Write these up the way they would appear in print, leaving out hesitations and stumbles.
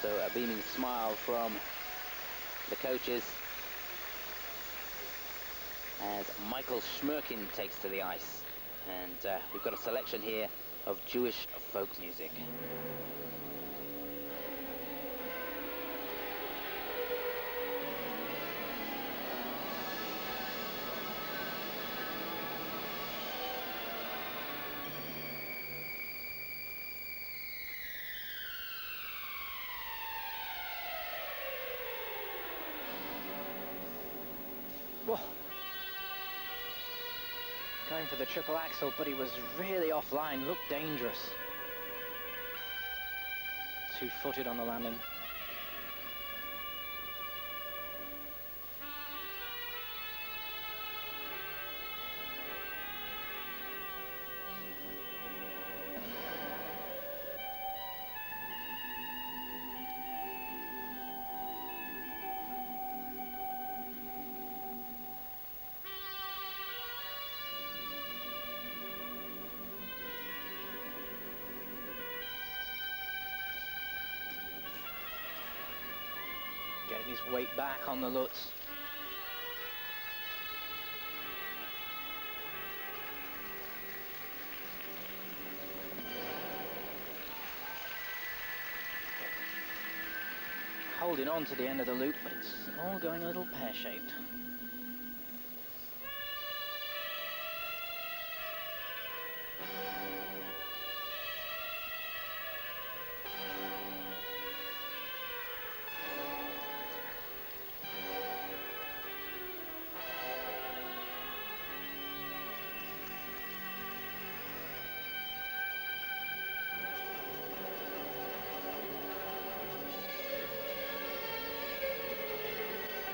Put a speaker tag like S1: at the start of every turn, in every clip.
S1: Also a beaming smile from the coaches as Michael Shmerkin takes to the ice. And we've got a selection here of Jewish folk music.
S2: Whoa. Going for the triple axel, but he was really offline, looked dangerous. Two-footed on the landing. Getting his weight back on the Lutz. Holding on to the end of the loop, but it's all going a little pear-shaped.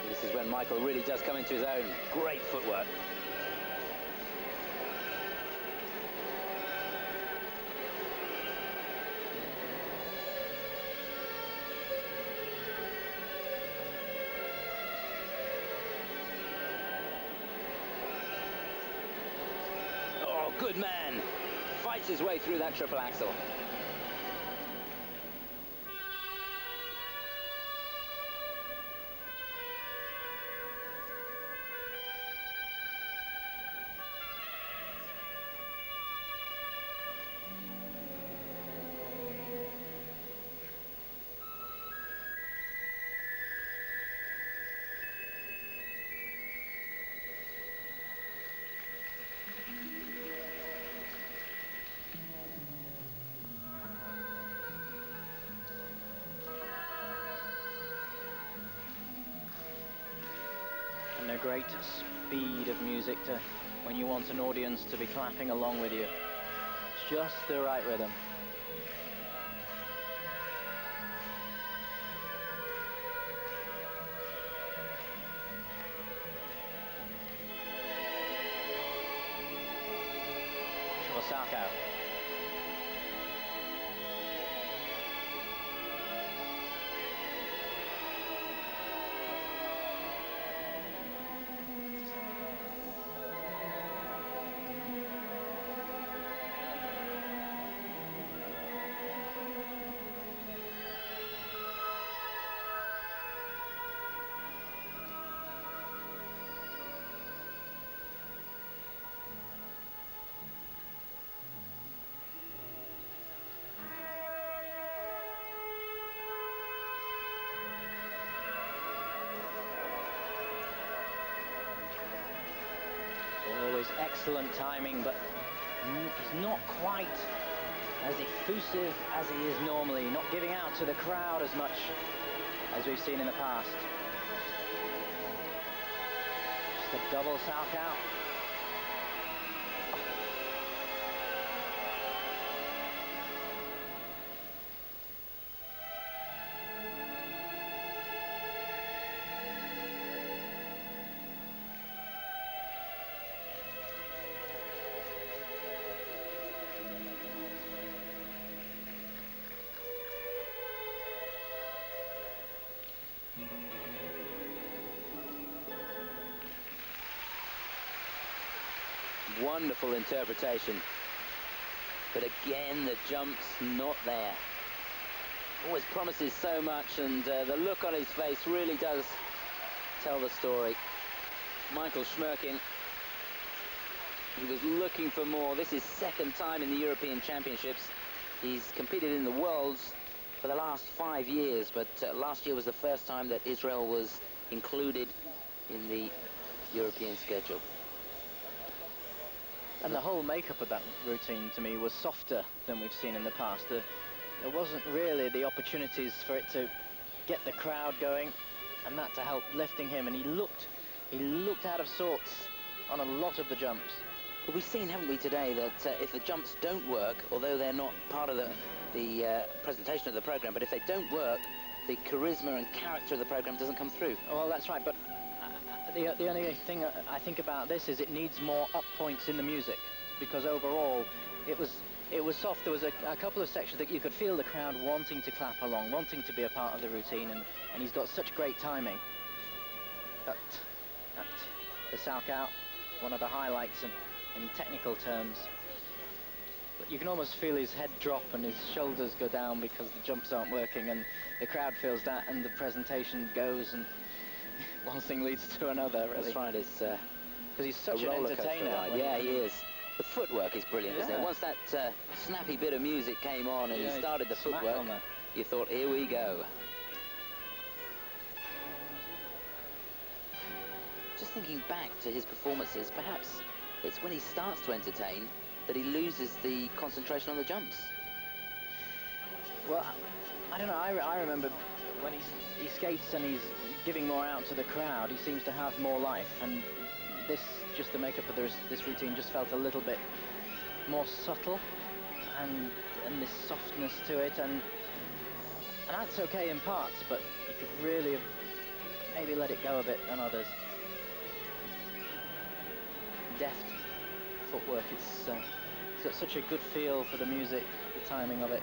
S1: This is when Michael really does come into his own. Great footwork. Oh, good man. Fights his way through that triple axel.
S2: And a great speed of music to when you want an audience to be clapping along with you. It's just the right rhythm. Triple Salchow. Always excellent timing, but he's not quite as effusive as he is normally, not giving out to the crowd as much as we've seen in the past. Just a double Salchow.
S1: Wonderful interpretation. But again, the jump's not there. always promises so much, and the look on his face really does tell the story. Michael Shmerkin, he was looking for more. This is second time in the European Championships. He's competed in the Worlds for the last 5 years, but last year was the first time that Israel was included in the European schedule.
S2: And the whole makeup of that routine, to me, was softer than we've seen in the past. There wasn't really the opportunities for it to get the crowd going, and that to help lifting him. And he looked out of sorts on a lot of the jumps.
S1: But we've seen, haven't we, today, that if the jumps don't work, although they're not part of the presentation of the program, but if they don't work, the charisma and character of the program doesn't come through.
S2: Well, that's right, but the only thing I think about this is it needs more up points in the music, because overall it was soft. There was a couple of sections that you could feel the crowd wanting to clap along, wanting to be a part of the routine, and he's got such great timing. But the Salchow, one of the highlights in technical terms. But you can almost feel his head drop and his shoulders go down because the jumps aren't working, and the crowd feels that, and the presentation goes, and one thing leads to another, really.
S1: That's right, it's
S2: because he's such an entertainer.
S1: Yeah, he is. The footwork is brilliant, isn't it? Once that snappy bit of music came on and he started the footwork, you thought, here we go. Just thinking back to his performances, perhaps it's when he starts to entertain that he loses the concentration on the jumps.
S2: Well, I don't know, I remember when he skates and he's giving more out to the crowd, he seems to have more life, and just the makeup of this routine just felt a little bit more subtle, and this softness to it, and that's okay in parts, but you could really have maybe let it go a bit on others. Deft footwork, it's got such a good feel for the music, the timing of it.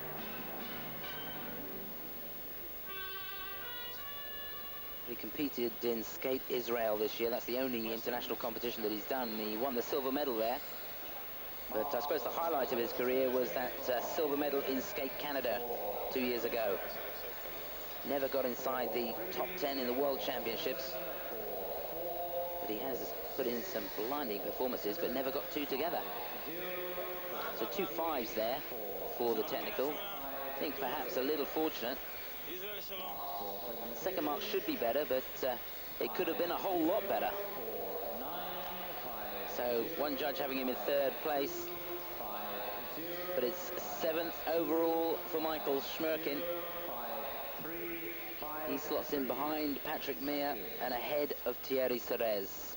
S1: He competed in Skate Israel this year. That's the only international competition that he's done. He won the silver medal there. But I suppose the highlight of his career was that silver medal in Skate Canada 2 years ago. Never got inside the top 10 in the World Championships. But he has put in some blinding performances, but never got two together. So 2 5s there for the technical. I think perhaps a little fortunate. Second mark should be better, but it could have been a whole lot better. So one judge having him in 3rd place, but it's 7th overall for Michael Shmerkin. He slots in behind Patrick Meir and ahead of Thierry Serez.